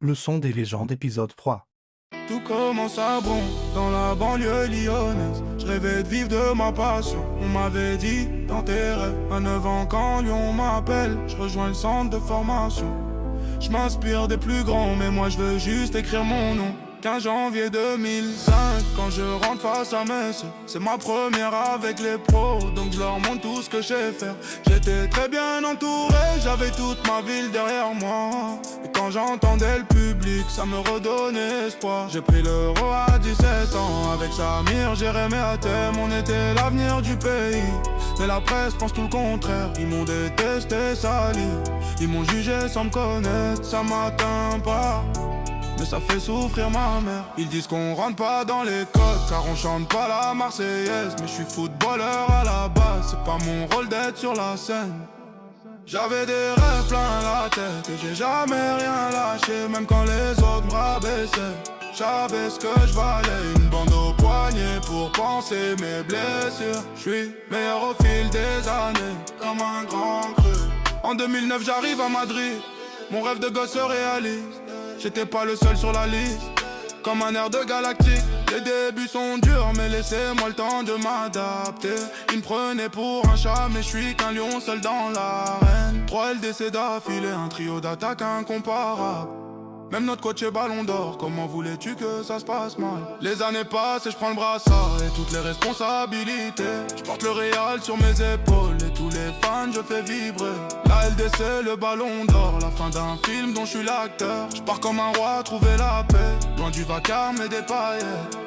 Le son des légendes épisode 3. Tout commence à Bron, dans la banlieue lyonnaise. Je rêvais de vivre de ma passion. On m'avait dit, dans tes rêves, à 9 ans quand Lyon m'appelle, je rejoins le centre de formation. Je m'inspire des plus grands, mais moi je veux juste écrire mon nom. 15 janvier 2005, quand je rentre face à Metz, c'est ma première avec les pros, donc je leur montre tout ce que je sais faire. J'étais très bien entouré, j'avais toute ma ville derrière moi. Et quand j'entendais le public, ça me redonnait espoir. J'ai pris l'euro à 17 ans, avec Samir, Jérémy à thème, on était l'avenir du pays. Mais la presse pense tout le contraire, ils m'ont détesté, sali. Ils m'ont jugé sans me connaître, ça m'atteint pas. Mais ça fait souffrir ma mère. Ils disent qu'on rentre pas dans les codes, car on chante pas la Marseillaise. Mais je suis footballeur à la base, c'est pas mon rôle d'être sur la scène. J'avais des rêves plein la tête et j'ai jamais rien lâché, même quand les autres me rabaissaient. J'avais ce que je valais, une bande au poignet pour penser mes blessures. Je suis meilleur au fil des années, comme un grand cru. En 2009 j'arrive à Madrid, mon rêve de gosse se réalise. J'étais pas le seul sur la liste, comme un air de galactique. Les débuts sont durs, mais laissez-moi le temps de m'adapter. Ils me prenaient pour un chat, mais je suis qu'un lion seul dans l'arène. 3 LDC d'affilée, un trio d'attaque incomparable. Même notre coach est ballon d'or, comment voulais-tu que ça se passe mal? Les années passent et je prends le brassard et toutes les responsabilités. Je porte le Real sur mes épaules et tous les fans je fais vibrer. La LDC, le ballon d'or, la fin d'un film dont je suis l'acteur. Je pars comme un roi trouver la paix, loin du vacarme et des paillettes.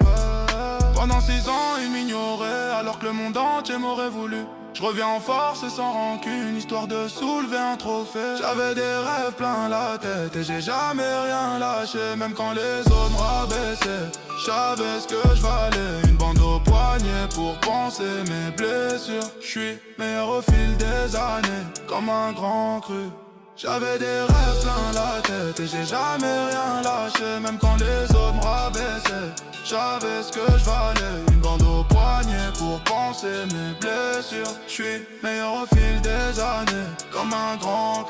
Pendant 6 ans ils m'ignoraient alors que le monde entier m'aurait voulu. Je reviens en force et sans rancune, histoire de soulever un trophée. J'avais des rêves plein la tête et j'ai jamais rien lâché, même quand les autres me rabaissaient. J'savais ce que je valais, une bande au poignet pour penser mes blessures. J'suis meilleur au fil des années, comme un grand cru. J'avais des rêves plein la tête et j'ai jamais rien lâché, même quand les autres me rabaissaient. J'avais ce que je valais, une bande au poignet pour penser mes blessures. J'suis meilleur au fil des années, comme un grand